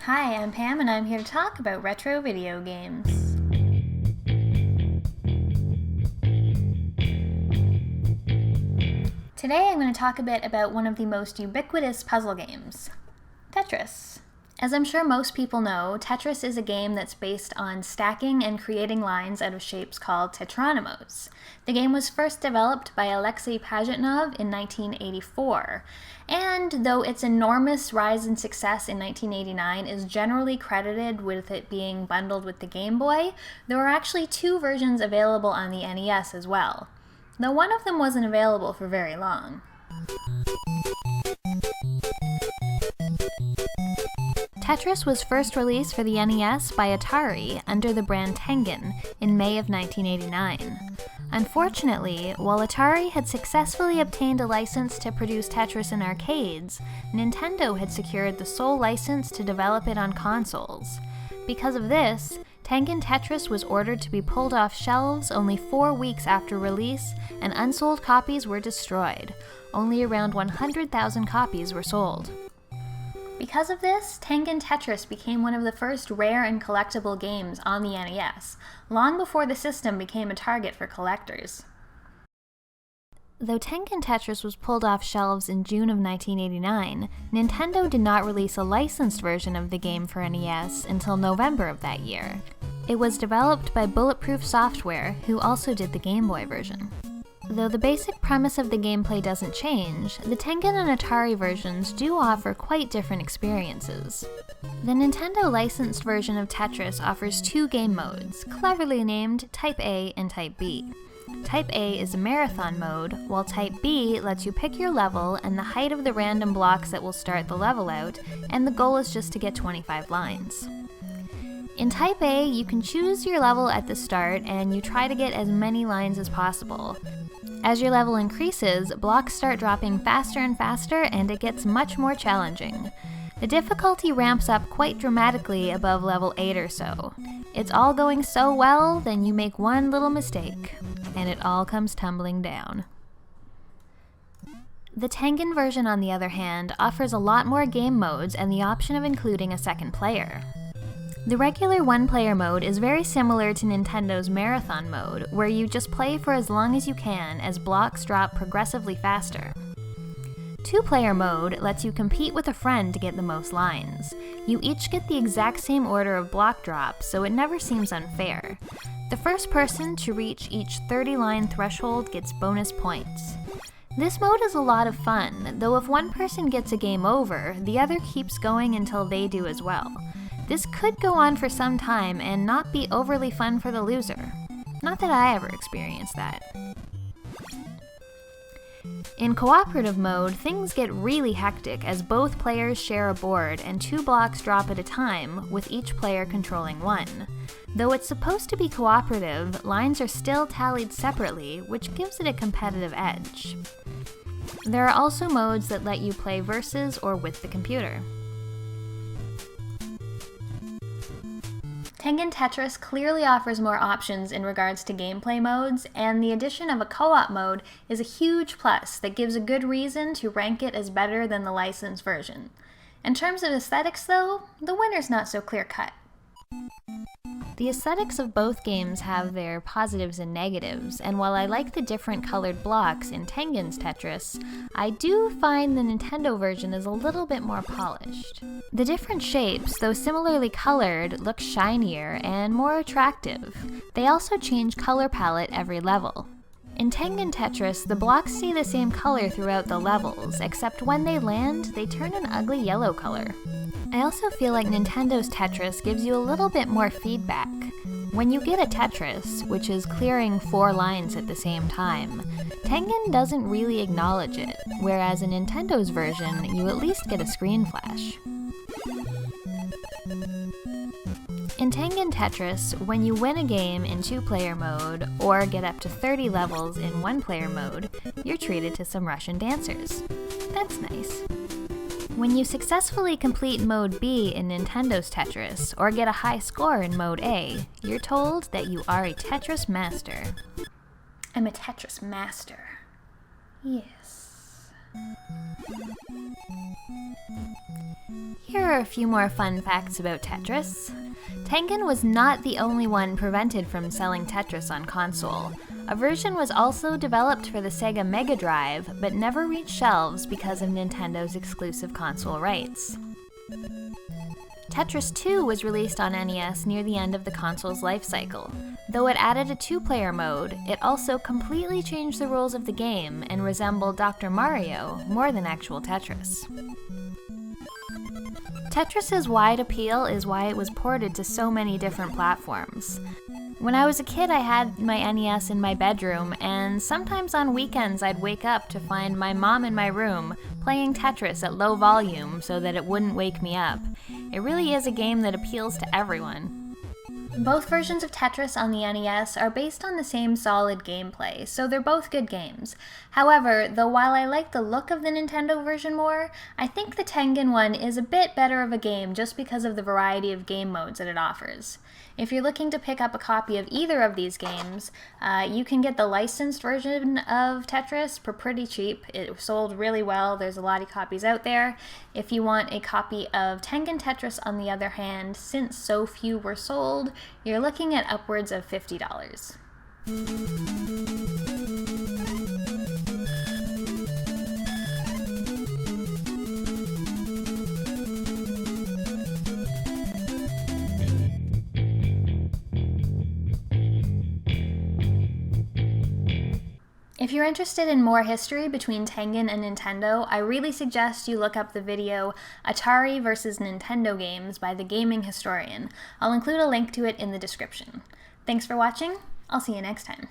Hi, I'm Pam and I'm here to talk about retro video games. Today I'm going to talk a bit about one of the most ubiquitous puzzle games, Tetris. As I'm sure most people know, Tetris is a game that's based on stacking and creating lines out of shapes called tetronymos. The game was first developed by Alexei Pajitnov in 1984, and though its enormous rise in success in 1989 is generally credited with it being bundled with the Game Boy, there were actually two versions available on the NES as well, though one of them wasn't available for very long. Tetris was first released for the NES by Atari under the brand Tengen in May of 1989. Unfortunately, while Atari had successfully obtained a license to produce Tetris in arcades, Nintendo had secured the sole license to develop it on consoles. Because of this, Tengen Tetris was ordered to be pulled off shelves only 4 weeks after release, and unsold copies were destroyed. Only around 100,000 copies were sold. Because of this, Tengen Tetris became one of the first rare and collectible games on the NES, long before the system became a target for collectors. Though Tengen Tetris was pulled off shelves in June of 1989, Nintendo did not release a licensed version of the game for NES until November of that year. It was developed by Bulletproof Software, who also did the Game Boy version. Though the basic premise of the gameplay doesn't change, the Tengen and Atari versions do offer quite different experiences. The Nintendo licensed version of Tetris offers two game modes, cleverly named Type A and Type B. Type A is a marathon mode, while Type B lets you pick your level and the height of the random blocks that will start the level out, and the goal is just to get 25 lines. In Type A, you can choose your level at the start and you try to get as many lines as possible. As your level increases, blocks start dropping faster and faster, and it gets much more challenging. The difficulty ramps up quite dramatically above level 8 or so. It's all going so well, then you make one little mistake, and it all comes tumbling down. The Tengen version, on the other hand, offers a lot more game modes and the option of including a second player. The regular one-player mode is very similar to Nintendo's Marathon mode, where you just play for as long as you can as blocks drop progressively faster. Two-player mode lets you compete with a friend to get the most lines. You each get the exact same order of block drops, so it never seems unfair. The first person to reach each 30-line threshold gets bonus points. This mode is a lot of fun, though if one person gets a game over, the other keeps going until they do as well. This could go on for some time and not be overly fun for the loser. Not that I ever experienced that. In cooperative mode, things get really hectic as both players share a board and 2 blocks drop at a time, with each player controlling one. Though it's supposed to be cooperative, lines are still tallied separately, which gives it a competitive edge. There are also modes that let you play versus or with the computer. Tengen Tetris clearly offers more options in regards to gameplay modes, and the addition of a co-op mode is a huge plus that gives a good reason to rank it as better than the licensed version. In terms of aesthetics though, the winner's not so clear-cut. The aesthetics of both games have their positives and negatives, and while I like the different colored blocks in Tengen's Tetris, I do find the Nintendo version is a little bit more polished. The different shapes, though similarly colored, look shinier and more attractive. They also change color palette every level. In Tengen Tetris, the blocks stay the same color throughout the levels, except when they land, they turn an ugly yellow color. I also feel like Nintendo's Tetris gives you a little bit more feedback. When you get a Tetris, which is clearing 4 lines at the same time, Tengen doesn't really acknowledge it, whereas in Nintendo's version, you at least get a screen flash. In Tengen Tetris, when you win a game in 2-player mode, or get up to 30 levels in 1-player mode, you're treated to some Russian dancers. That's nice. When you successfully complete Mode B in Nintendo's Tetris, or get a high score in Mode A, you're told that you are a Tetris master. I'm a Tetris master. Yes. Here are a few more fun facts about Tetris. Tengen was not the only one prevented from selling Tetris on console. A version was also developed for the Sega Mega Drive, but never reached shelves because of Nintendo's exclusive console rights. Tetris 2 was released on NES near the end of the console's life cycle. Though it added a two-player mode, it also completely changed the rules of the game and resembled Dr. Mario more than actual Tetris. Tetris's wide appeal is why it was ported to so many different platforms. When I was a kid, I had my NES in my bedroom, and sometimes on weekends I'd wake up to find my mom in my room playing Tetris at low volume so that it wouldn't wake me up. It really is a game that appeals to everyone. Both versions of Tetris on the NES are based on the same solid gameplay, so they're both good games. However, though while I like the look of the Nintendo version more, I think the Tengen one is a bit better of a game just because of the variety of game modes that it offers. If you're looking to pick up a copy of either of these games, you can get the licensed version of Tetris for pretty cheap. It sold really well, there's a lot of copies out there. If you want a copy of Tengen Tetris, on the other hand, since so few were sold, you're looking at upwards of $50. If you're interested in more history between Tengen and Nintendo, I really suggest you look up the video Atari vs. Nintendo Games by the Gaming Historian. I'll include a link to it in the description. Thanks for watching. I'll see you next time.